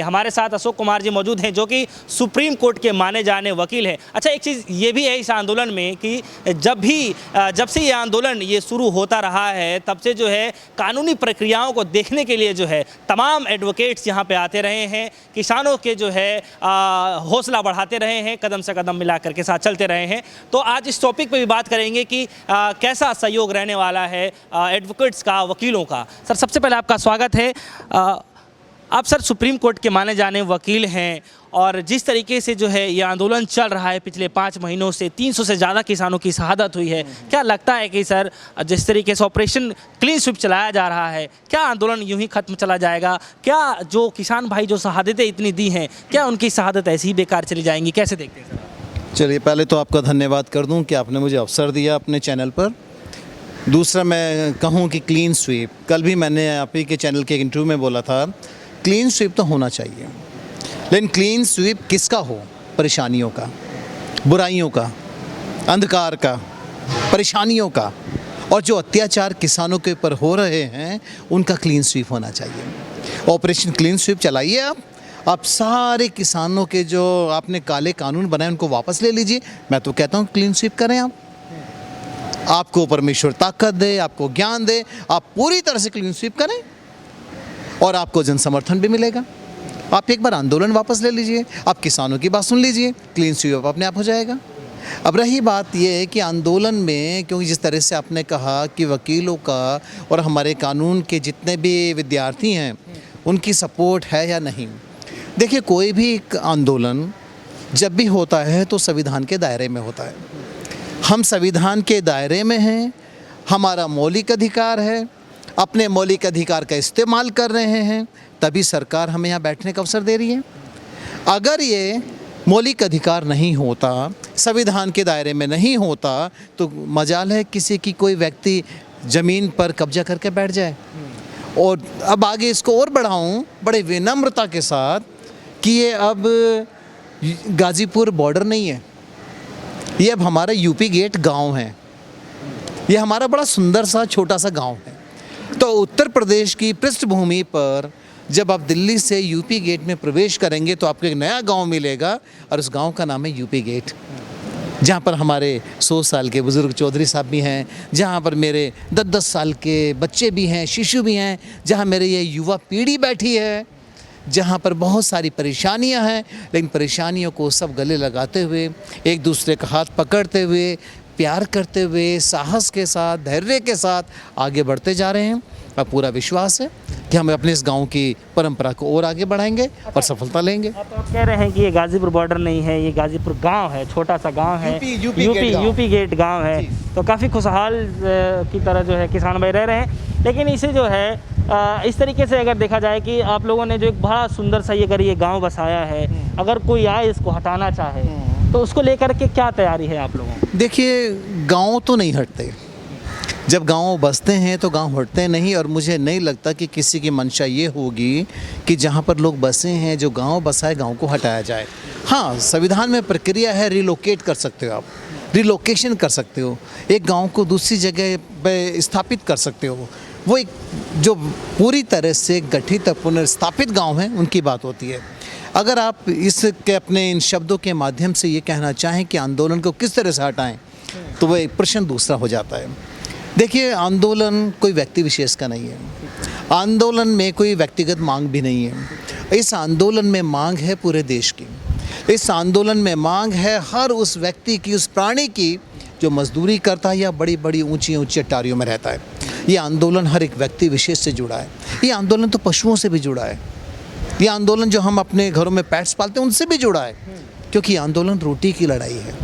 हमारे साथ अशोक कुमार जी मौजूद हैं जो कि सुप्रीम कोर्ट के माने जाने वकील हैं। अच्छा, एक चीज़ ये भी है इस आंदोलन में कि जब से ये आंदोलन ये शुरू होता रहा है तब से जो है कानूनी प्रक्रियाओं को देखने के लिए जो है तमाम एडवोकेट्स यहाँ पे आते रहे हैं, किसानों के जो है हौसला बढ़ाते रहे हैं, कदम से कदम मिला करके साथ चलते रहे हैं। तो आज इस टॉपिक पे भी बात करेंगे कि कैसा सहयोग रहने वाला है एडवोकेट्स का, वकीलों का। सर, सबसे पहले आपका स्वागत है। आप सर सुप्रीम कोर्ट के माने जाने वकील हैं और जिस तरीके से जो है ये आंदोलन चल रहा है पिछले 5 महीनों से 300 से ज़्यादा किसानों की शहादत हुई है, क्या लगता है कि सर जिस तरीके से ऑपरेशन क्लीन स्वीप चलाया जा रहा है, क्या आंदोलन यूं ही ख़त्म चला जाएगा? क्या जो किसान भाई जो शहादतें इतनी दी हैं, क्या उनकी शहादत ऐसी ही बेकार चली जाएंगी? कैसे देखते हैं सर? चलिए, पहले तो आपका धन्यवाद कर दूं कि आपने मुझे अवसर दिया अपने चैनल पर। दूसरा, मैं कहूं कि क्लीन स्वीप, कल भी मैंने आप ही के चैनल के इंटरव्यू में बोला था, क्लीन स्वीप तो होना चाहिए, लेकिन क्लीन स्वीप किसका हो? परेशानियों का, बुराइयों का, अंधकार का, परेशानियों का, और जो अत्याचार किसानों के ऊपर हो रहे हैं उनका क्लीन स्वीप होना चाहिए। ऑपरेशन क्लीन स्वीप चलाइए आप सारे किसानों के जो आपने काले कानून बनाए उनको वापस ले लीजिए। मैं तो कहता हूँ क्लीन स्वीप करें आपको परमेश्वर ताकत दे, आपको ज्ञान दे, आप पूरी तरह से क्लीन स्वीप करें और आपको जन समर्थन भी मिलेगा। आप एक बार आंदोलन वापस ले लीजिए, आप किसानों की बात सुन लीजिए, क्लीन स्वीप अपने आप हो जाएगा। अब रही बात ये है कि आंदोलन में, क्योंकि जिस तरह से आपने कहा कि वकीलों का और हमारे कानून के जितने भी विद्यार्थी हैं उनकी सपोर्ट है या नहीं। देखिए, कोई भी आंदोलन जब भी होता है तो संविधान के दायरे में होता है। हम संविधान के दायरे में हैं, हमारा मौलिक अधिकार है, अपने मौलिक अधिकार का इस्तेमाल कर रहे हैं, तभी सरकार हमें यहाँ बैठने का अवसर दे रही है। अगर ये मौलिक अधिकार नहीं होता, संविधान के दायरे में नहीं होता, तो मजाल है किसी की कोई व्यक्ति ज़मीन पर कब्जा करके बैठ जाए। और अब आगे इसको और बढ़ाऊँ बड़े विनम्रता के साथ कि ये अब गाज़ीपुर बॉर्डर नहीं है, ये अब हमारा यूपी गेट गांव है। ये हमारा बड़ा सुंदर सा छोटा सा गांव है। तो उत्तर प्रदेश की पृष्ठभूमि पर जब आप दिल्ली से यूपी गेट में प्रवेश करेंगे तो आपको एक नया गांव मिलेगा और उस गांव का नाम है यूपी गेट, जहां पर हमारे 100 साल के बुज़ुर्ग चौधरी साहब भी हैं, जहां पर मेरे 10-10 साल के बच्चे भी हैं, शिशु भी हैं, जहां मेरे ये युवा पीढ़ी बैठी है, जहाँ पर बहुत सारी परेशानियाँ हैं, लेकिन परेशानियों को सब गले लगाते हुए, एक दूसरे का हाथ पकड़ते हुए, प्यार करते हुए, साहस के साथ, धैर्य के साथ आगे बढ़ते जा रहे हैं। और पूरा विश्वास है कि हम अपने इस गांव की परंपरा को और आगे बढ़ाएंगे और सफलता लेंगे। आप कह रहे हैं कि ये गाज़ीपुर बॉर्डर नहीं है, ये गाज़ीपुर गांव है, छोटा सा गांव है, यूपी गेट गांव है। तो काफ़ी खुशहाल की तरह जो है किसान भाई रह रहे हैं। लेकिन इसे जो है इस तरीके से अगर देखा जाए कि आप लोगों ने जो एक बड़ा सुंदर सा ये गांव बसाया है, अगर कोई आए इसको हटाना चाहे तो उसको लेकर के क्या तैयारी है आप लोगों की? देखिए, गांव तो नहीं हटते, जब गांव बसते हैं तो गांव हटते नहीं, और मुझे नहीं लगता कि किसी की मंशा ये होगी कि जहां पर लोग बसे हैं, जो गांव बसा है, गांव को हटाया जाए। हाँ, संविधान में प्रक्रिया है, रिलोकेट कर सकते हो आप, रिलोकेशन कर सकते हो, एक गांव को दूसरी जगह पे स्थापित कर सकते हो। वो एक जो पूरी तरह से गठित पुनर्स्थापित गांव है उनकी बात होती है। अगर आप इसके अपने इन शब्दों के माध्यम से ये कहना चाहें कि आंदोलन को किस तरह से हटाएं, तो वह एक प्रश्न दूसरा हो जाता है। देखिए, आंदोलन कोई व्यक्ति विशेष का नहीं है, आंदोलन में कोई व्यक्तिगत मांग भी नहीं है। इस आंदोलन में मांग है पूरे देश की, इस आंदोलन में मांग है हर उस व्यक्ति की, उस प्राणी की जो मजदूरी करता है या बड़ी बड़ी ऊंची ऊंची अटारियों में रहता है। ये आंदोलन हर एक व्यक्ति विशेष से जुड़ा है। ये आंदोलन तो पशुओं से भी जुड़ा है, ये आंदोलन जो हम अपने घरों में पेट्स पालते हैं उनसे भी जुड़ा है, क्योंकि आंदोलन रोटी की लड़ाई है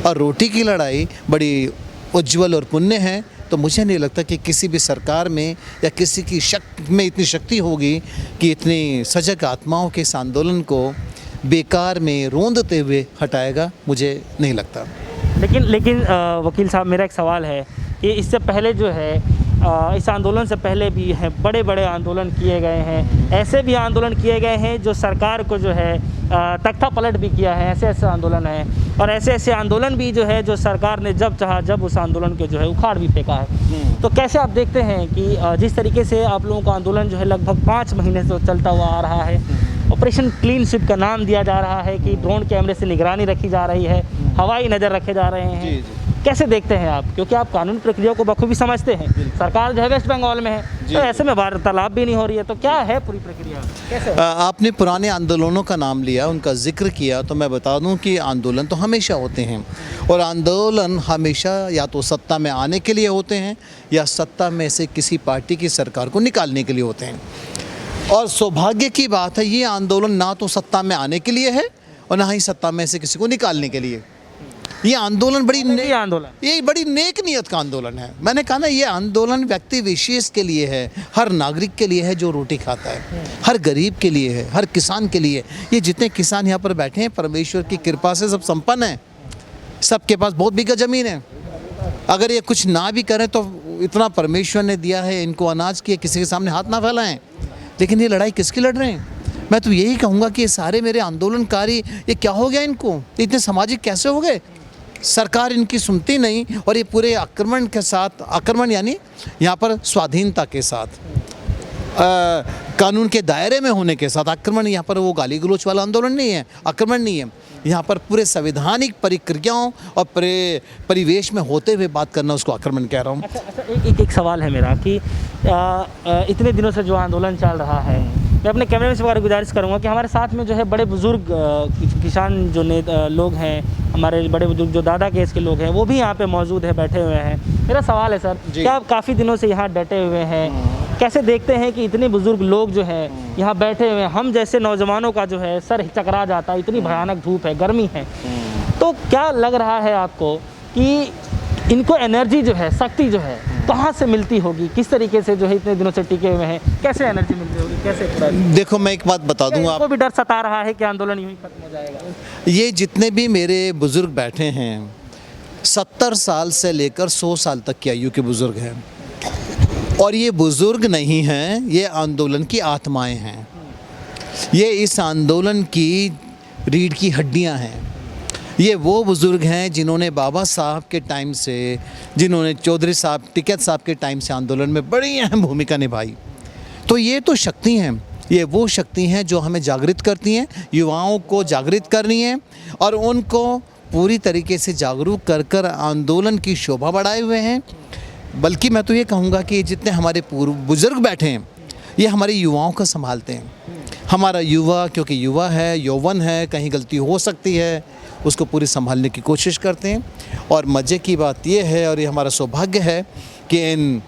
और रोटी की लड़ाई बड़ी उज्ज्वल और पुण्य है। तो मुझे नहीं लगता कि किसी भी सरकार में या किसी की शक्ति में इतनी शक्ति होगी कि इतनी सजग आत्माओं के इस आंदोलन को बेकार में रोंदते हुए हटाएगा, मुझे नहीं लगता। लेकिन वकील साहब, मेरा एक सवाल है कि इससे पहले जो है इस आंदोलन से पहले भी है बड़े बड़े आंदोलन किए गए हैं, ऐसे भी आंदोलन किए गए हैं जो सरकार को जो है तख्ता पलट भी किया है, ऐसे ऐसे आंदोलन हैं, और ऐसे ऐसे आंदोलन भी जो है जो सरकार ने जब चाहा जब उस आंदोलन के जो है उखाड़ भी फेंका है। तो कैसे आप देखते हैं कि जिस तरीके से आप लोगों का आंदोलन जो है लगभग 5 महीने से चलता हुआ आ रहा है, ऑपरेशन क्लीन स्वीप का नाम दिया जा रहा है कि ड्रोन कैमरे से निगरानी रखी जा रही है, हवाई नज़र रखे जा रहे हैं। कैसे देखते हैं आप, क्योंकि आप कानूनी प्रक्रिया को बखूबी समझते हैं, सरकार जो है वेस्ट बंगाल में है, तो ऐसे में वार्तालाप भी नहीं हो रही है, तो क्या है पूरी प्रक्रिया कैसे? आपने पुराने आंदोलनों का नाम लिया, उनका जिक्र किया, तो मैं बता दूं कि आंदोलन तो हमेशा होते हैं और आंदोलन हमेशा या तो सत्ता में आने के लिए होते हैं या सत्ता में से किसी पार्टी की सरकार को निकालने के लिए होते हैं। और सौभाग्य की बात है, ये आंदोलन ना तो सत्ता में आने के लिए है और ना ही सत्ता में से किसी को निकालने के लिए। ये आंदोलन बड़ी नेक नियत का आंदोलन है। मैंने कहा ना, ये आंदोलन व्यक्ति विशेष के लिए है, हर नागरिक के लिए है जो रोटी खाता है, हर गरीब के लिए है, हर किसान के लिए। ये जितने किसान यहाँ पर बैठे हैं, परमेश्वर की कृपा से सब संपन्न हैं, सबके पास बहुत बीघा ज़मीन है। अगर ये कुछ ना भी करें तो इतना परमेश्वर ने दिया है इनको अनाज की, किसी के सामने हाथ ना फैलाएं। लेकिन ये लड़ाई किसकी लड़ रहे हैं? मैं तो यही कहूँगा कि ये सारे मेरे आंदोलनकारी, ये क्या हो गया इनको, इतने सामाजिक कैसे हो गए? सरकार इनकी सुनती नहीं और ये पूरे आक्रमण के साथ, आक्रमण यानी यहाँ पर स्वाधीनता के साथ, कानून के दायरे में होने के साथ आक्रमण। यहाँ पर वो गाली गलौच वाला आंदोलन नहीं है, आक्रमण नहीं है। यहाँ पर पूरे संवैधानिक प्रक्रियाओं और परिवेश में होते हुए बात करना, उसको आक्रमण कह रहा हूँ। अच्छा, एक सवाल है मेरा कि इतने दिनों से जो आंदोलन चल रहा है, मैं अपने कैमरे में से गुजारिश करूँगा कि हमारे साथ में जो है बड़े बुज़ुर्ग किसान जो लोग हैं, हमारे बड़े बुजुर्ग जो दादा केस के लोग हैं, वो भी यहाँ पे मौजूद है, बैठे हुए हैं। मेरा सवाल है सर, क्या आप काफ़ी दिनों से यहाँ डटे हुए हैं, कैसे देखते हैं कि इतने बुजुर्ग लोग जो है यहाँ बैठे हुए हैं, हम जैसे नौजवानों का जो है सर चकरा जाता है, इतनी भयानक धूप है, गर्मी है, तो क्या लग रहा है आपको कि इनको एनर्जी जो है, शक्ति जो है कहाँ से मिलती होगी, किस तरीके से जो है इतने दिनों से टिके हुए हैं, कैसे एनर्जी मिलती होगी, कैसे? देखो, मैं एक बात बता दूँ, आपको भी डर सता रहा है कि आंदोलन यूं ही खत्म हो जाएगा? ये जितने भी मेरे बुजुर्ग बैठे हैं, 70 साल से लेकर 100 साल तक की आयु के बुजुर्ग हैं, और ये बुजुर्ग नहीं हैं, ये आंदोलन की आत्माएं हैं, ये इस आंदोलन की रीढ़ की हड्डियां हैं। ये वो बुज़ुर्ग हैं जिन्होंने बाबा साहब के टाइम से, जिन्होंने चौधरी साहब, टिकैत साहब के टाइम से आंदोलन में बड़ी अहम भूमिका निभाई। तो ये तो शक्ति हैं, ये वो शक्ति हैं जो हमें जागृत करती हैं, युवाओं को जागृत करनी है और उनको पूरी तरीके से जागरूक कर कर आंदोलन की शोभा बढ़ाए हुए हैं। बल्कि मैं तो ये कहूँगा कि जितने हमारे बुज़ुर्ग बैठे हैं, ये हमारे युवाओं को संभालते हैं। हमारा युवा, क्योंकि युवा है, यौवन है, कहीं गलती हो सकती है, उसको पूरी संभालने की कोशिश करते हैं। और मज़े की बात ये है, और ये हमारा सौभाग्य है कि इन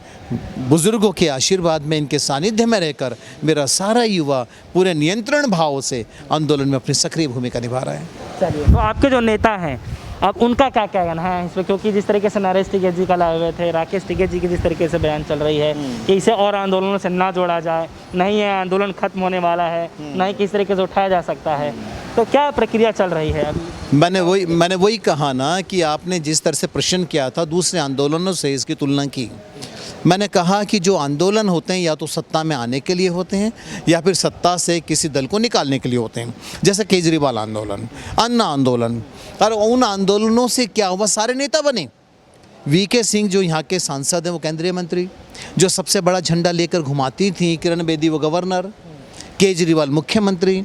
बुज़ुर्गों के आशीर्वाद में, इनके सानिध्य में रहकर मेरा सारा युवा पूरे नियंत्रण भाव से आंदोलन में अपनी सक्रिय भूमिका निभा रहा है। चलिए, तो आपके जो नेता हैं, अब उनका क्या कहना है इस पर? क्योंकि जिस तरीके से नरेश टिकैत जी कल आए हुए थे, राकेश टिकैत जी की जिस तरीके से बयान चल रही है कि इसे और आंदोलनों से ना जोड़ा जाए, नहीं है आंदोलन खत्म होने वाला है, ना ही किस तरीके से उठाया जा सकता है, तो क्या प्रक्रिया चल रही है अभी? मैंने वही कहा ना कि आपने जिस तरह से प्रश्न किया था, दूसरे आंदोलनों से इसकी तुलना की। मैंने कहा कि जो आंदोलन होते हैं या तो सत्ता में आने के लिए होते हैं या फिर सत्ता से किसी दल को निकालने के लिए होते हैं, जैसे केजरीवाल आंदोलन, अन्ना आंदोलन। और उन आंदोलनों से क्या हुआ, सारे नेता बने। वीके सिंह जो यहाँ के सांसद हैं, वो केंद्रीय मंत्री, जो सबसे बड़ा झंडा लेकर घुमाती थी, किरण बेदी वो गवर्नर, केजरीवाल मुख्यमंत्री।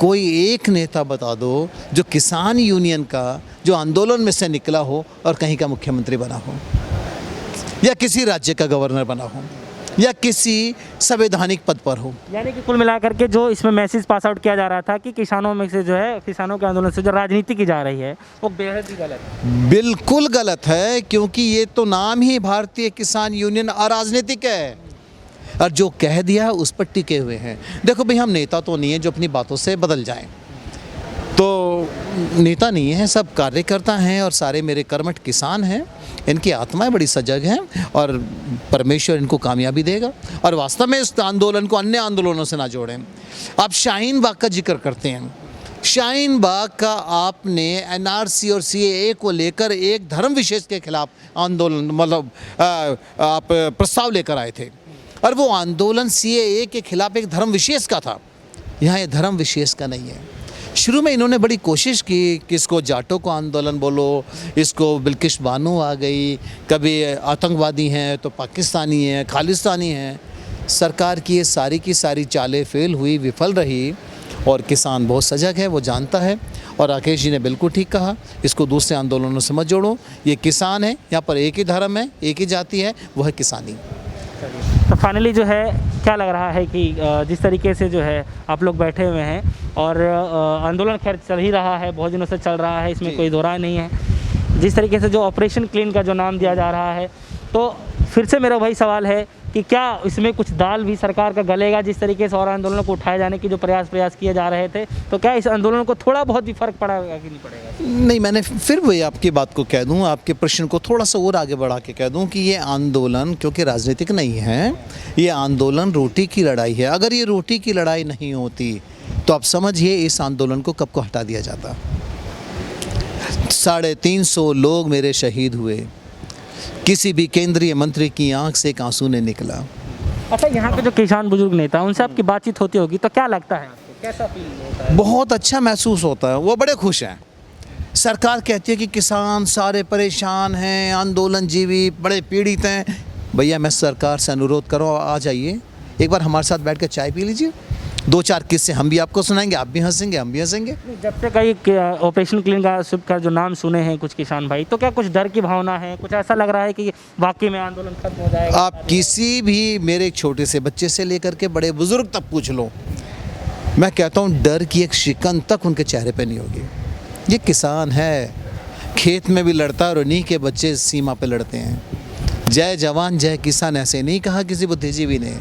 कोई एक नेता बता दो जो किसान यूनियन का, जो आंदोलन में से निकला हो और कहीं का मुख्यमंत्री बना हो, या किसी राज्य का गवर्नर बना हो, या किसी संवैधानिक पद पर हो। यानी कि कुल मिलाकर के जो इसमें मैसेज पास आउट किया जा रहा था कि किसानों में से जो है, किसानों के आंदोलन से जो राजनीति की जा रही है, वो बेहद ही गलत है। बिल्कुल गलत है, क्योंकि ये तो नाम ही भारतीय किसान यूनियन अराजनीतिक है, और जो कह दिया उस पर टिके हुए हैं। देखो भाई, हम नेता तो नहीं है जो अपनी बातों से बदल जाएं, तो नेता नहीं है, सब कार्यकर्ता हैं और सारे मेरे कर्मठ किसान हैं। इनकी आत्माएं बड़ी सजग हैं और परमेश्वर इनको कामयाबी देगा। और वास्तव में इस आंदोलन को अन्य आंदोलनों से ना जोड़ें। आप शाहीन बाग का जिक्र करते हैं, शाहीन बाग का आपने एनआरसी और सीएए को लेकर एक धर्म विशेष के खिलाफ आंदोलन, मतलब आप प्रस्ताव लेकर आए थे, और वो आंदोलन सीएए के खिलाफ एक धर्म विशेष का था। यहाँ ये धर्म विशेष का नहीं है। शुरू में इन्होंने बड़ी कोशिश की कि इसको जाटों को आंदोलन बोलो, इसको बिल्किश बानो आ गई, कभी आतंकवादी हैं तो पाकिस्तानी हैं, खालिस्तानी हैं। सरकार की ये सारी की सारी चालें फेल हुई, विफल रही, और किसान बहुत सजग है, वो जानता है। और राकेश जी ने बिल्कुल ठीक कहा, इसको दूसरे आंदोलनों से मत जोड़ो। ये किसान है, यहाँ पर एक ही धर्म है, एक ही जाति है, वो है किसानी। तो फाइनली जो है क्या लग रहा है कि जिस तरीके से जो है आप लोग बैठे हुए हैं और आंदोलन खैर चल ही रहा है, बहुत दिनों से चल रहा है, इसमें कोई दो राय नहीं है। जिस तरीके से जो ऑपरेशन क्लीन का जो नाम दिया जा रहा है, तो फिर से मेरा वही सवाल है कि क्या इसमें कुछ दाल भी सरकार का गलेगा? जिस तरीके से और आंदोलनों को उठाए जाने की जो प्रयास किए जा रहे थे, तो क्या इस आंदोलन को थोड़ा बहुत भी फर्क पड़ेगा कि नहीं पड़ेगा? नहीं, मैंने फिर वही आपकी बात को कह दूं, आपके प्रश्न को थोड़ा सा और आगे बढ़ा के कह दूं कि ये आंदोलन क्योंकि राजनीतिक नहीं है, ये आंदोलन रोटी की लड़ाई है। अगर ये रोटी की लड़ाई नहीं होती तो आप समझिए इस आंदोलन को कब को हटा दिया जाता। 350 लोग मेरे शहीद हुए, किसी भी केंद्रीय मंत्री की आंख से एक आंसू नहीं निकला। अच्छा, यहाँ पे जो किसान बुजुर्ग नेता हैं उनसे आपकी बातचीत होती होगी, तो क्या लगता है आपको, कैसा फील होता है? बहुत अच्छा महसूस होता है, वो बड़े खुश हैं। सरकार कहती है कि किसान सारे परेशान हैं, आंदोलन जीवी बड़े पीड़ित हैं। भैया मैं सरकार से अनुरोध करो, आ जाइए एक बार हमारे साथ बैठ कर चाय पी लीजिए, 2-4 किस्से हम भी आपको सुनाएंगे, आप भी हंसेंगे, हम भी हंसेंगे। जब से कई ऑपरेशन क्लीन का जो नाम सुने हैं कुछ किसान भाई, तो क्या कुछ डर की भावना है? कुछ ऐसा लग रहा है कि वाकई में आंदोलन खत्म हो जाएगा? आप किसी भी मेरे छोटे से बच्चे से लेकर के बड़े बुजुर्ग तक पूछ लो, मैं कहता हूँ डर की एक शिकन तक उनके चेहरे पे नहीं होगी। ये किसान है, खेत में भी लड़ता है और उन्हीं के बच्चे सीमा पे लड़ते हैं। जय जवान जय किसान ऐसे नहीं कहा किसी बुद्धिजीवी ने।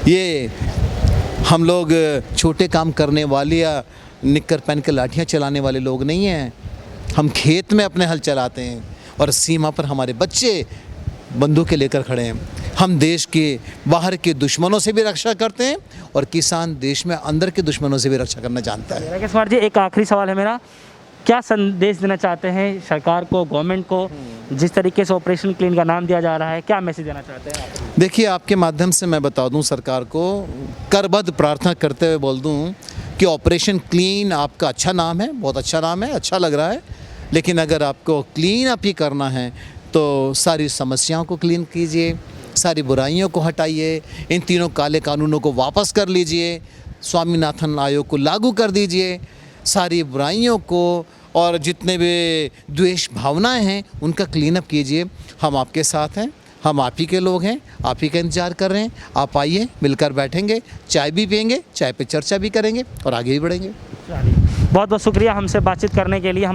ये हम लोग छोटे काम करने वाले या निक्कर पहन के लाठियाँ चलाने वाले लोग नहीं हैं। हम खेत में अपने हल चलाते हैं और सीमा पर हमारे बच्चे बंदूकें लेकर खड़े हैं। हम देश के बाहर के दुश्मनों से भी रक्षा करते हैं और किसान देश में अंदर के दुश्मनों से भी रक्षा करना जानता है। राकेश कुमार जी, एक आखिरी सवाल है मेरा, क्या संदेश देना चाहते हैं सरकार को, गवर्नमेंट को? जिस तरीके से ऑपरेशन क्लीन का नाम दिया जा रहा है, क्या मैसेज देना चाहते हैं आप? देखिए, आपके माध्यम से मैं बता दूं सरकार को, करबद्ध प्रार्थना करते हुए बोल दूं कि ऑपरेशन क्लीन आपका अच्छा नाम है, बहुत अच्छा नाम है, अच्छा लग रहा है, लेकिन अगर आपको क्लीन अप ही करना है तो सारी समस्याओं को क्लीन कीजिए, सारी बुराइयों को हटाइए, इन तीनों काले कानूनों को वापस कर लीजिए, स्वामीनाथन आयोग को लागू कर दीजिए, सारी बुराइयों को और जितने भी द्वेष भावनाएं हैं उनका क्लीन अप कीजिए। हम आपके साथ हैं, हम आप ही के लोग हैं, आप ही का इंतजार कर रहे हैं। आप आइए, मिलकर बैठेंगे, चाय भी पियेंगे, चाय पे चर्चा भी करेंगे और आगे भी बढ़ेंगे। बहुत बहुत शुक्रिया हमसे बातचीत करने के लिए।